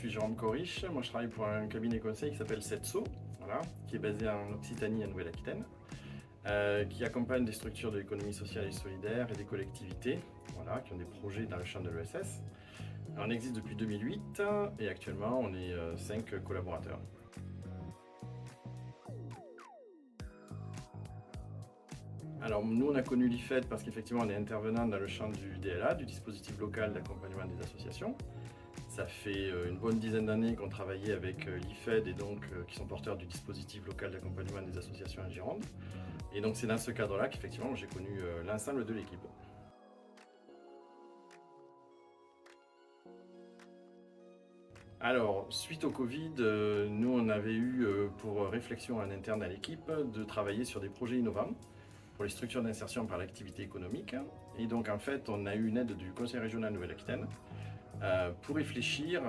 suis Jérôme Corriche. Moi, je travaille pour un cabinet conseil qui s'appelle Setso, voilà, qui est basé en Occitanie, en Nouvelle-Aquitaine, qui accompagne des structures de l'économie sociale et solidaire et des collectivités, voilà, qui ont des projets dans le champ de l'ESS. On existe depuis 2008 et actuellement, on est 5 collaborateurs. Alors nous, on a connu l'IFED parce qu'effectivement, on est intervenant dans le champ du DLA, du dispositif local d'accompagnement des associations. Ça fait une bonne dizaine d'années qu'on travaillait avec l'IFED et donc qui sont porteurs du dispositif local d'accompagnement des associations en Gironde. Et donc c'est dans ce cadre-là qu'effectivement j'ai connu l'ensemble de l'équipe. Alors, suite au Covid, nous on avait eu pour réflexion en interne à l'équipe de travailler sur des projets innovants pour les structures d'insertion par l'activité économique. Et donc en fait, on a eu une aide du Conseil régional Nouvelle-Aquitaine pour réfléchir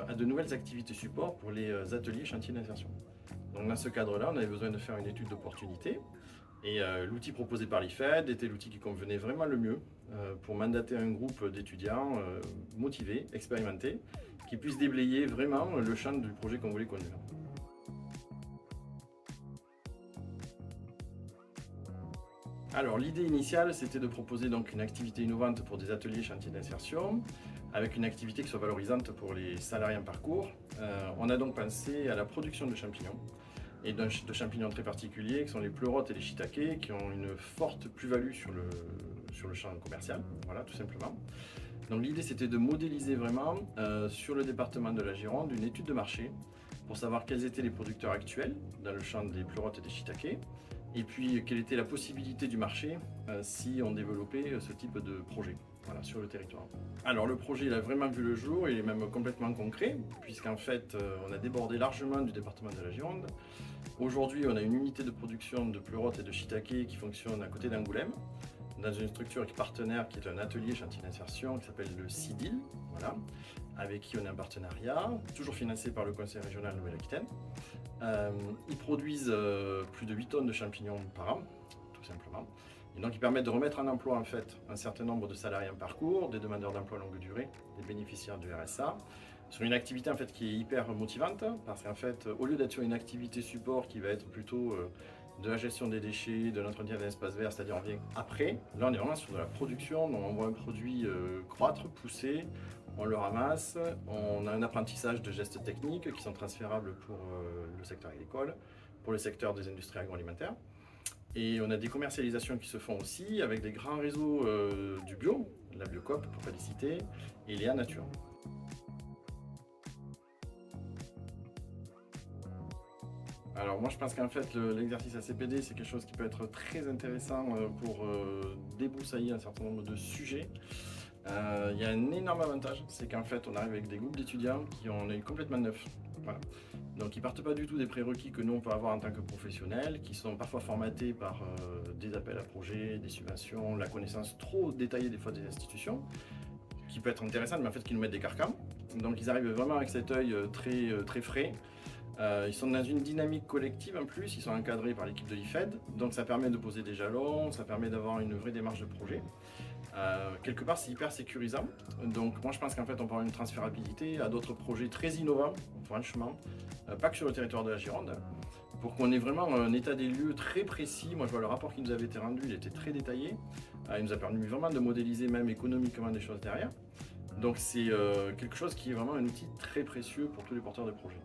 à de nouvelles activités support pour les ateliers chantiers d'insertion. Donc dans ce cadre-là, on avait besoin de faire une étude d'opportunité et l'outil proposé par l'IFED était l'outil qui convenait vraiment le mieux pour mandater un groupe d'étudiants motivés, expérimentés, qui puissent déblayer vraiment le champ du projet qu'on voulait conduire. Alors l'idée initiale, c'était de proposer donc une activité innovante pour des ateliers chantiers d'insertion, avec une activité qui soit valorisante pour les salariés en parcours. On a donc pensé à la production de champignons, et de champignons très particuliers, qui sont les pleurotes et les shiitakes, qui ont une forte plus-value sur le champ commercial, voilà, tout simplement. Donc l'idée, c'était de modéliser vraiment sur le département de la Gironde une étude de marché pour savoir quels étaient les producteurs actuels dans le champ des pleurotes et des shiitakes, et puis quelle était la possibilité du marché si on développait ce type de projet, voilà, sur le territoire. Alors le projet, il a vraiment vu le jour, il est même complètement concret, puisqu'en fait on a débordé largement du département de la Gironde. Aujourd'hui, on a une unité de production de pleurotes et de shiitakes qui fonctionne à côté d'Angoulême, dans une structure partenaire qui est un atelier chantier d'insertion qui s'appelle le CIDIL, voilà, avec qui on est en partenariat, toujours financé par le Conseil régional Nouvelle-Aquitaine. Ils produisent plus de 8 tonnes de champignons par an, tout simplement. Et donc ils permettent de remettre en emploi en fait un certain nombre de salariés en parcours, des demandeurs d'emploi longue durée, des bénéficiaires du RSA, sur une activité en fait qui est hyper motivante, parce qu'en fait, au lieu d'être sur une activité support qui va être plutôt de la gestion des déchets, de l'entretien des espaces verts, c'est-à-dire on vient après, là on est vraiment sur de la production, donc on voit un produit croître, pousser, on le ramasse, on a un apprentissage de gestes techniques qui sont transférables pour le secteur agricole, pour le secteur des industries agroalimentaires. Et on a des commercialisations qui se font aussi avec des grands réseaux du bio, la Biocoop pour pas les citer, et Léa Nature. Alors moi je pense qu'en fait l'exercice ACPD c'est quelque chose qui peut être très intéressant pour débroussailler un certain nombre de sujets. Il y a un énorme avantage, c'est qu'en fait on arrive avec des groupes d'étudiants qui ont est complètement neufs. Voilà. Donc ils partent pas du tout des prérequis que nous on peut avoir en tant que professionnels, qui sont parfois formatés par des appels à projets, des subventions, la connaissance trop détaillée des fois des institutions, qui peut être intéressante mais en fait qui nous mettent des carcans. Donc ils arrivent vraiment avec cet œil très frais. Ils sont dans une dynamique collective en plus, ils sont encadrés par l'équipe de l'IFED, donc ça permet de poser des jalons, ça permet d'avoir une vraie démarche de projet. Quelque part c'est hyper sécurisant, donc moi je pense qu'en fait on peut avoir une transférabilité à d'autres projets très innovants, franchement, pas que sur le territoire de la Gironde, pour qu'on ait vraiment un état des lieux très précis. Moi je vois le rapport qui nous avait été rendu, il était très détaillé, il nous a permis vraiment de modéliser même économiquement des choses derrière, donc c'est quelque chose qui est vraiment un outil très précieux pour tous les porteurs de projets.